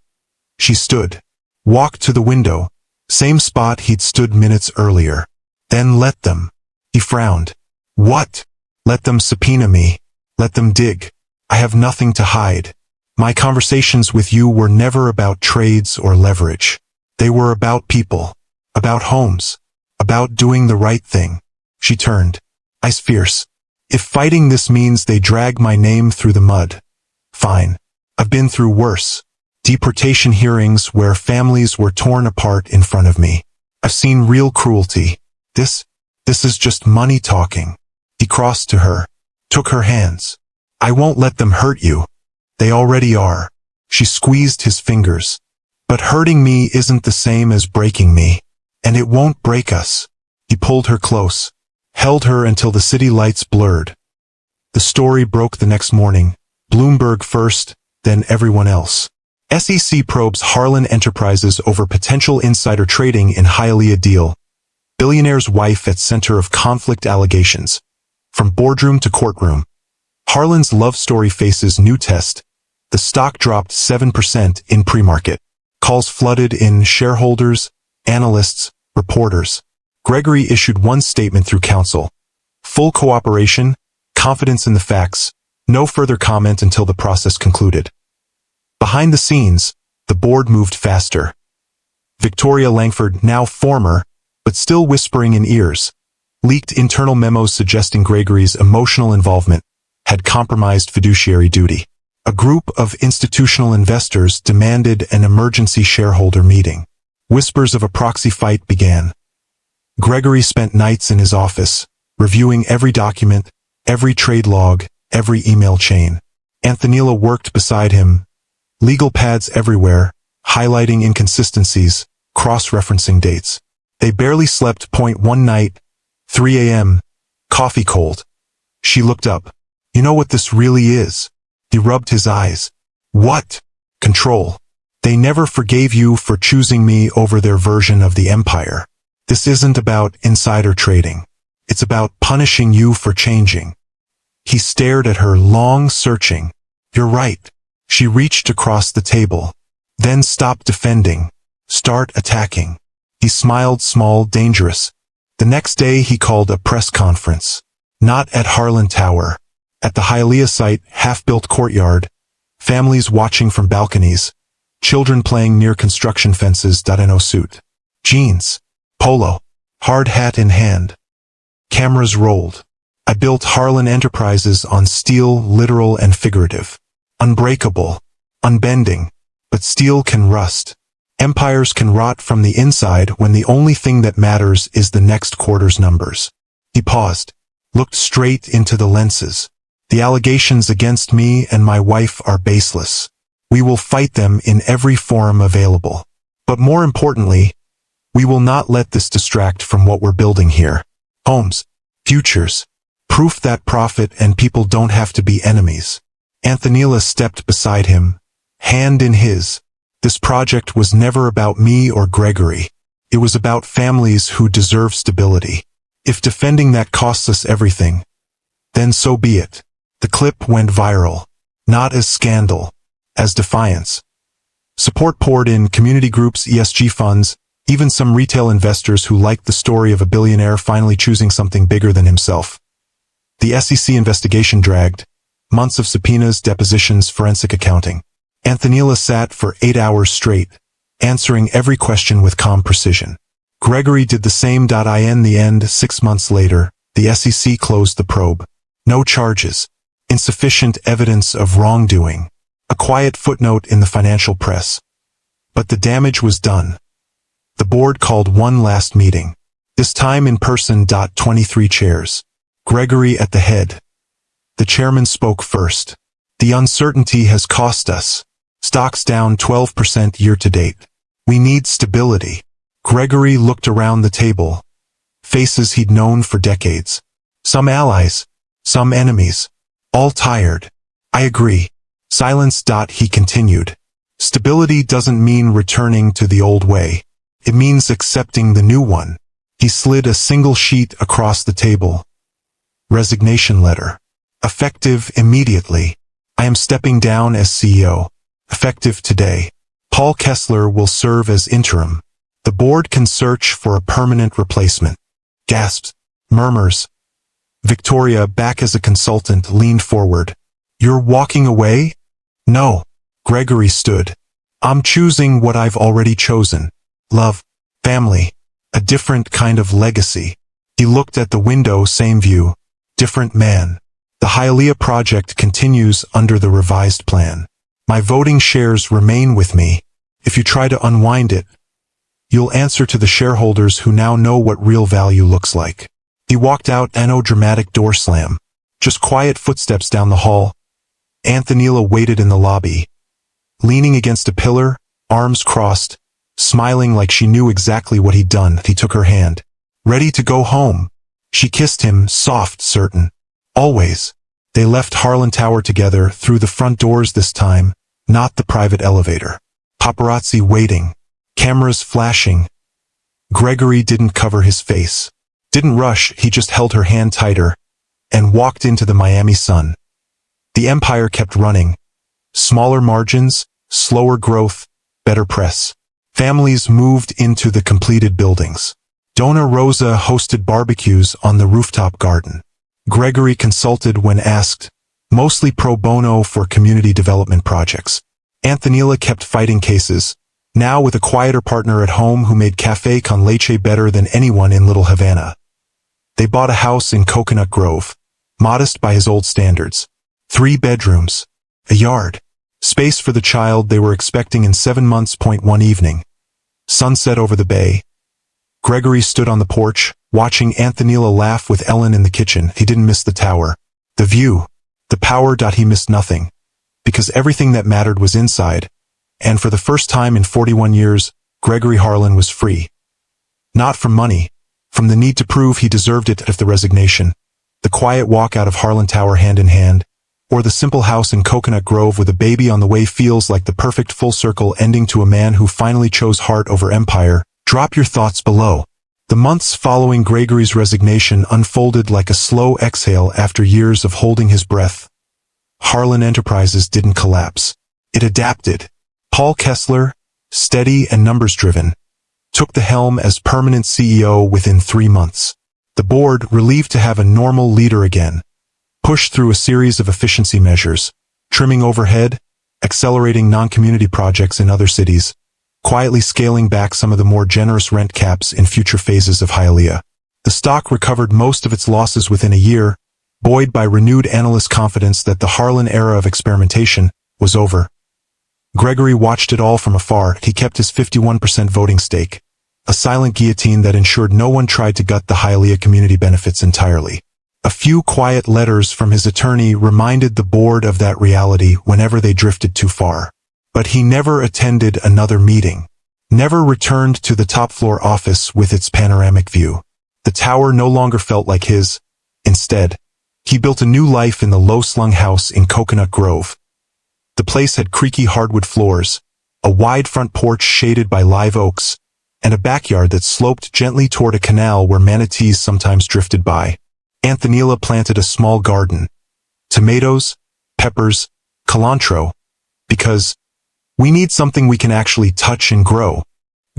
She stood. Walked to the window. Same spot he'd stood minutes earlier. Then let them. He frowned. What? Let them subpoena me. Let them dig. I have nothing to hide. My conversations with you were never about trades or leverage. They were about people. About homes. About doing the right thing. She turned. Eyes fierce. If fighting this means they drag my name through the mud. Fine. I've been through worse. Deportation hearings where families were torn apart in front of me. I've seen real cruelty. This is just money talking. He crossed to her. Took her hands. I won't let them hurt you. They already are. She squeezed his fingers. But hurting me isn't the same as breaking me. And it won't break us. He pulled her close. Held her until the city lights blurred. The story broke the next morning. Bloomberg first, then everyone else. SEC probes Harlan Enterprises over potential insider trading in Hialeah deal. Billionaire's wife at center of conflict allegations. From boardroom to courtroom. Harlan's love story faces new test. The stock dropped 7% in pre-market. Calls flooded in shareholders, analysts, reporters. Gregory issued one statement through counsel. Full cooperation, confidence in the facts, no further comment until the process concluded. Behind the scenes, the board moved faster. Victoria Langford, now former, but still whispering in ears, leaked internal memos suggesting Gregory's emotional involvement had compromised fiduciary duty. A group of institutional investors demanded an emergency shareholder meeting. Whispers of a proxy fight began. Gregory spent nights in his office, reviewing every document, every trade log, every email chain. Antonella worked beside him, legal pads everywhere, highlighting inconsistencies, cross-referencing dates. They barely slept. One night, 3 a.m., coffee cold. She looked up. You know what this really is? He rubbed his eyes. What? Control. They never forgave you for choosing me over their version of the empire. This isn't about insider trading. It's about punishing you for changing. He stared at her, long searching. You're right. She reached across the table. Then stop defending. Start attacking. He smiled, small, dangerous. The next day he called a press conference. Not at Harlan Tower. At the Hialeah site, half-built courtyard. Families watching from balconies. Children playing near construction fences. No suit. Jeans. Polo. Hard hat in hand. Cameras rolled. I built Harlan Enterprises on steel, literal and figurative. Unbreakable. Unbending. But steel can rust. Empires can rot from the inside when the only thing that matters is the next quarter's numbers. He paused. Looked straight into the lenses. The allegations against me and my wife are baseless. We will fight them in every forum available. But more importantly, we will not let this distract from what we're building here. Homes. Futures. Proof that profit and people don't have to be enemies. Antonella stepped beside him, hand in his. This project was never about me or Gregory. It was about families who deserve stability. If defending that costs us everything, then so be it. The clip went viral, not as scandal, as defiance. Support poured in: community groups, ESG funds, even some retail investors who liked the story of a billionaire finally choosing something bigger than himself. The SEC investigation dragged. Months of subpoenas, depositions, forensic accounting. Antonella sat for 8 hours straight, answering every question with calm precision. Gregory did the same. In the end, 6 months later, the SEC closed the probe. No charges. Insufficient evidence of wrongdoing. A quiet footnote in the financial press. But the damage was done. The board called one last meeting. This time in person. 23 chairs. Gregory at the head. The chairman spoke first. The uncertainty has cost us. Stocks down 12% year to date. We need stability. Gregory looked around the table. Faces he'd known for decades. Some allies, some enemies. All tired. I agree. Silence. He continued. Stability doesn't mean returning to the old way. It means accepting the new one. He slid a single sheet across the table. Resignation letter. Effective immediately. I am stepping down as CEO. Effective today. Paul Kessler will serve as interim. The board can search for a permanent replacement. Gasps. Murmurs. Victoria, back as a consultant, leaned forward. You're walking away? No. Gregory stood. I'm choosing what I've already chosen. Love. Family. A different kind of legacy. He looked at the window. Same view. Different man. The Hialeah project continues under the revised plan. My voting shares remain with me. If you try to unwind it, you'll answer to the shareholders who now know what real value looks like. He walked out. No dramatic door slam. Just quiet footsteps down the hall. Antonella waited in the lobby, leaning against a pillar, arms crossed, smiling like she knew exactly what he'd done. He took her hand. Ready to go home. She kissed him, soft, certain. Always. They left Harlan Tower together, through the front doors this time, not the private elevator. Paparazzi waiting. Cameras flashing. Gregory didn't cover his face. Didn't rush. He just held her hand tighter and walked into the Miami sun. The empire kept running. Smaller margins, slower growth, better press. Families moved into the completed buildings. Donna Rosa hosted barbecues on the rooftop garden. Gregory consulted when asked, mostly pro bono for community development projects. Antonella kept fighting cases, now with a quieter partner at home who made café con leche better than anyone in Little Havana. They bought a house in Coconut Grove, modest by his old standards. 3 bedrooms, a yard, space for the child they were expecting in 7 months. One evening, sunset over the bay. Gregory stood on the porch, watching Antonella laugh with Ellen in the kitchen. He didn't miss the tower, the view, the power. He missed nothing, because everything that mattered was inside, and for the first time in 41 years, Gregory Harlan was free. Not from money, from the need to prove he deserved it. If the resignation, the quiet walk out of Harlan Tower hand in hand, or the simple house in Coconut Grove with a baby on the way feels like the perfect full circle ending to a man who finally chose heart over empire. Drop your thoughts below. The months following Gregory's resignation unfolded like a slow exhale after years of holding his breath. Harlan Enterprises didn't collapse. It adapted. Paul Kessler, steady and numbers-driven, took the helm as permanent CEO within 3 months. The board, relieved to have a normal leader again, pushed through a series of efficiency measures, trimming overhead, accelerating non-community projects in other cities, quietly scaling back some of the more generous rent caps in future phases of Hialeah. The stock recovered most of its losses within a year, buoyed by renewed analyst confidence that the Harlan era of experimentation was over. Gregory watched it all from afar. He kept his 51% voting stake, a silent guillotine that ensured no one tried to gut the Hialeah community benefits entirely. A few quiet letters from his attorney reminded the board of that reality whenever they drifted too far. But he never attended another meeting, never returned to the top-floor office with its panoramic view. The tower no longer felt like his. Instead, he built a new life in the low-slung house in Coconut Grove. The place had creaky hardwood floors, a wide front porch shaded by live oaks, and a backyard that sloped gently toward a canal where manatees sometimes drifted by. Antonella planted a small garden, tomatoes, peppers, cilantro, because we need something we can actually touch and grow.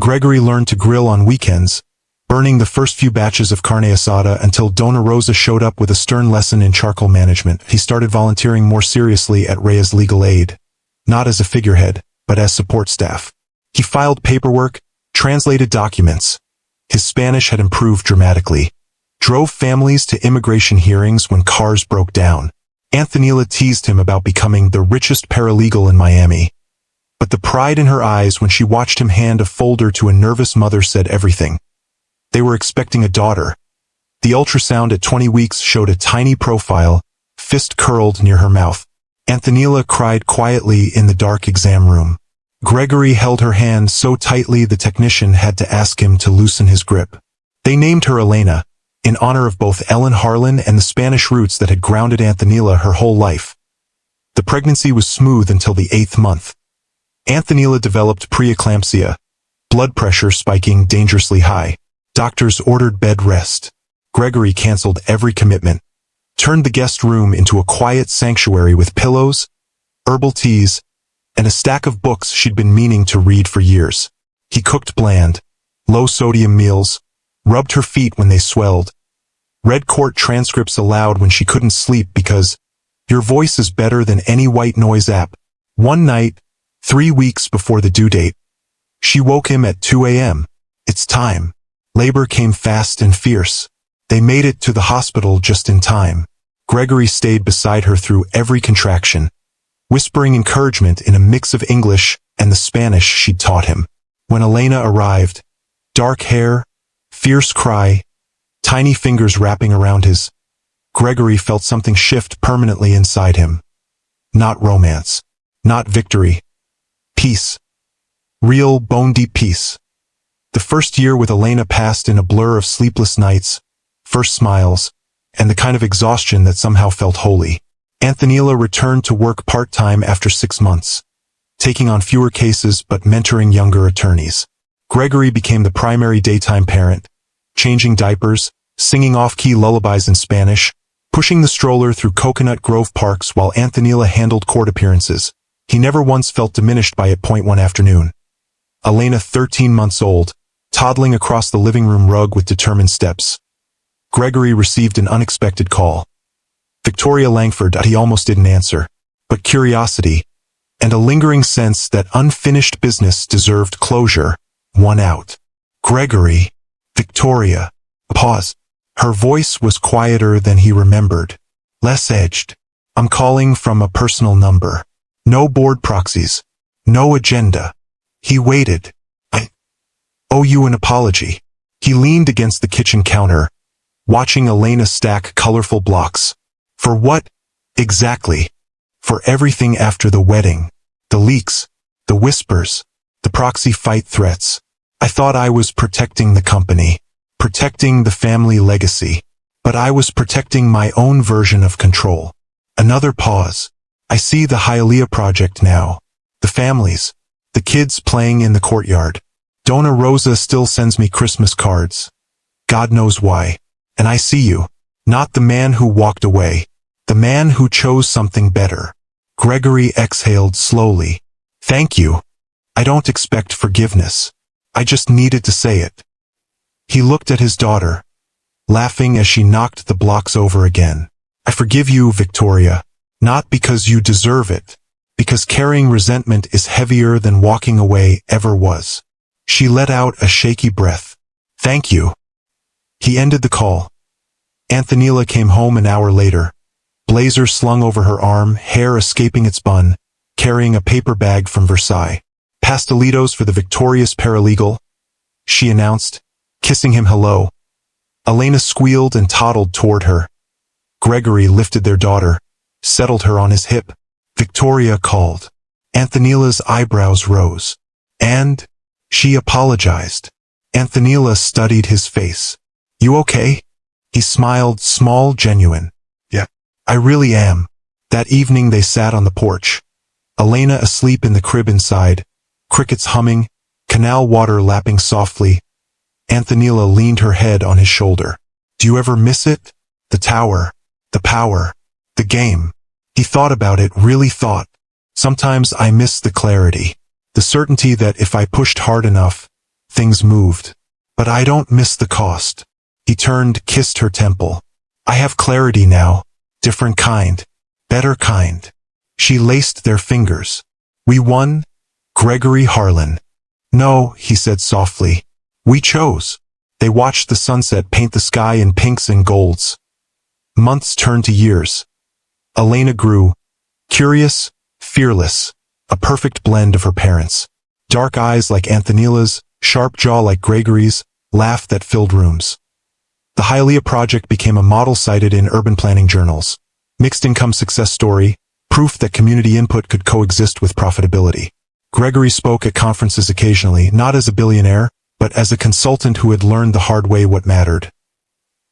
Gregory learned to grill on weekends, burning the first few batches of carne asada until Donna Rosa showed up with a stern lesson in charcoal management. He started volunteering more seriously at Rhea's legal aid, not as a figurehead, but as support staff. He filed paperwork, translated documents. His Spanish had improved dramatically. Drove families to immigration hearings when cars broke down. Antonella teased him about becoming the richest paralegal in Miami. But the pride in her eyes when she watched him hand a folder to a nervous mother said everything. They were expecting a daughter. The ultrasound at 20 weeks showed a tiny profile, fist curled near her mouth. Antonella cried quietly in the dark exam room. Gregory held her hand so tightly the technician had to ask him to loosen his grip. They named her Elena, in honor of both Ellen Harlan and the Spanish roots that had grounded Antonella her whole life. The pregnancy was smooth until the 8th month. Antonella developed preeclampsia, blood pressure spiking dangerously high. Doctors ordered bed rest. Gregory canceled every commitment, turned the guest room into a quiet sanctuary with pillows, herbal teas, and a stack of books she'd been meaning to read for years. He cooked bland, low-sodium meals, rubbed her feet when they swelled, read court transcripts aloud when she couldn't sleep because your voice is better than any white noise app. One night, 3 weeks before the due date, she woke him at 2 a.m. It's time. Labor came fast and fierce. They made it to the hospital just in time. Gregory stayed beside her through every contraction, whispering encouragement in a mix of English and the Spanish she'd taught him. When Elena arrived, dark hair, fierce cry, tiny fingers wrapping around his, Gregory felt something shift permanently inside him. Not romance, not victory. Peace. Real, bone-deep peace. The first year with Elena passed in a blur of sleepless nights, first smiles, and the kind of exhaustion that somehow felt holy. Antonella returned to work part-time after 6 months, taking on fewer cases but mentoring younger attorneys. Gregory became the primary daytime parent, changing diapers, singing off-key lullabies in Spanish, pushing the stroller through Coconut Grove parks while Antonella handled court appearances. He never once felt diminished by it. One afternoon, Elena, 13 months old, toddling across the living room rug with determined steps. Gregory received an unexpected call. Victoria Langford. He almost didn't answer, but curiosity, and a lingering sense that unfinished business deserved closure, won out. Gregory. Victoria. A pause. Her voice was quieter than he remembered, less edged. I'm calling from a personal number. No board proxies. No agenda. He waited. I owe you an apology. He leaned against the kitchen counter, watching Elena stack colorful blocks. For what, exactly? For everything after the wedding. The leaks, the whispers, the proxy fight threats. I thought I was protecting the company, protecting the family legacy, but I was protecting my own version of control. Another pause. I see the Hialeah project now. The families, the kids playing in the courtyard. Donna Rosa still sends me Christmas cards. God knows why. And I see you. Not the man who walked away. The man who chose something better. Gregory exhaled slowly. Thank you. I don't expect forgiveness. I just needed to say it. He looked at his daughter, laughing as she knocked the blocks over again. I forgive you, Victoria, not because you deserve it, because carrying resentment is heavier than walking away ever was. She let out a shaky breath. Thank you. He ended the call. Antonella came home an hour later, blazer slung over her arm, hair escaping its bun, carrying a paper bag from Versailles. Pastelitos for the victorious paralegal, she announced, kissing him hello. Elena squealed and toddled toward her. Gregory lifted their daughter, settled her on his hip. Victoria called. Antonella's eyebrows rose. And she apologized. Antonella studied his face. You okay? He smiled, small, genuine. Yeah, I really am. That evening they sat on the porch. Elena asleep in the crib inside, crickets humming, canal water lapping softly. Antonella leaned her head on his shoulder. Do you ever miss it? The tower, the power, the game. He thought about it, really thought. Sometimes I miss the clarity, the certainty that if I pushed hard enough, things moved. But I don't miss the cost. He turned, kissed her temple. I have clarity now, different kind, better kind. She laced their fingers. We won? Gregory Harlan. No, he said softly. We chose. They watched the sunset paint the sky in pinks and golds. Months turned to years. Elena grew, curious, fearless, a perfect blend of her parents. Dark eyes like Antonella's, sharp jaw like Gregory's, laugh that filled rooms. The Hialeah project became a model cited in urban planning journals. Mixed income success story, proof that community input could coexist with profitability. Gregory spoke at conferences occasionally, not as a billionaire, but as a consultant who had learned the hard way what mattered.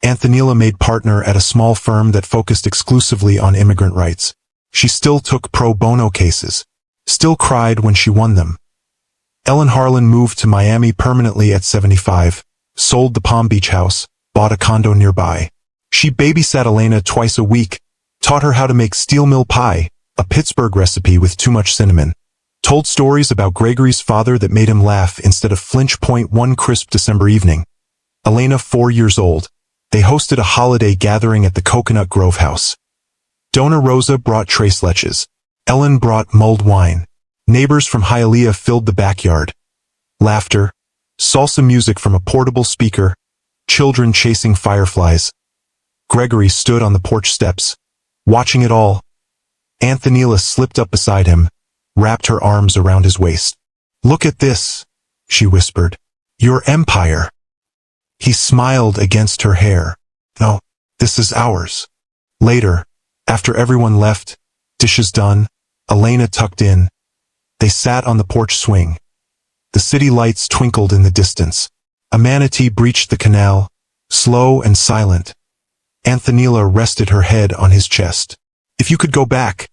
Antonella made partner at a small firm that focused exclusively on immigrant rights. She still took pro bono cases, still cried when she won them. Ellen Harlan moved to Miami permanently at 75, sold the Palm Beach house, bought a condo nearby. She babysat Elena twice a week, taught her how to make steel mill pie, a Pittsburgh recipe with too much cinnamon. Told stories about Gregory's father that made him laugh instead of flinch. One crisp December evening. Elena, 4 years old. They hosted a holiday gathering at the Coconut Grove house. Donna Rosa brought tres leches. Ellen brought mulled wine. Neighbors from Hialeah filled the backyard. Laughter, salsa music from a portable speaker, children chasing fireflies. Gregory stood on the porch steps, watching it all. Antonella slipped up beside him, wrapped her arms around his waist. Look at this, she whispered. Your empire. He smiled against her hair. No, this is ours. Later, after everyone left, dishes done, Elena tucked in, they sat on the porch swing. The city lights twinkled in the distance. A manatee breached the canal, slow and silent. Antonella rested her head on his chest. If you could go back,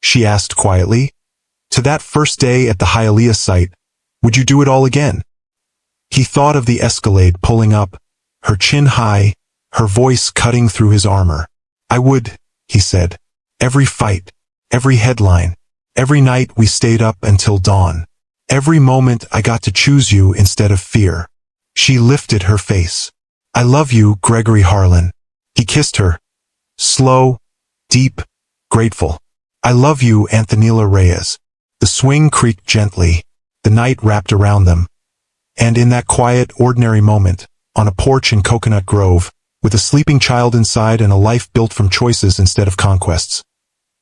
she asked quietly, to that first day at the Hialeah site, would you do it all again? He thought of the Escalade pulling up, her chin high, her voice cutting through his armor. I would, he said. Every fight, every headline, every night we stayed up until dawn. Every moment I got to choose you instead of fear. She lifted her face. I love you, Gregory Harlan. He kissed her. Slow, deep, grateful. I love you, Antonella Reyes. The swing creaked gently. The night wrapped around them. And in that quiet, ordinary moment, on a porch in Coconut Grove, with a sleeping child inside and a life built from choices instead of conquests,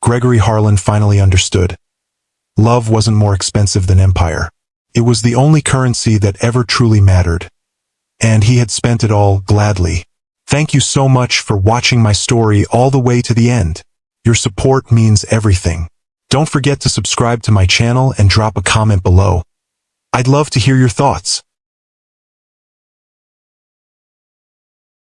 Gregory Harlan finally understood. Love wasn't more expensive than empire. It was the only currency that ever truly mattered. And he had spent it all gladly. Thank you so much for watching my story all the way to the end. Your support means everything. Don't forget to subscribe to my channel and drop a comment below. I'd love to hear your thoughts.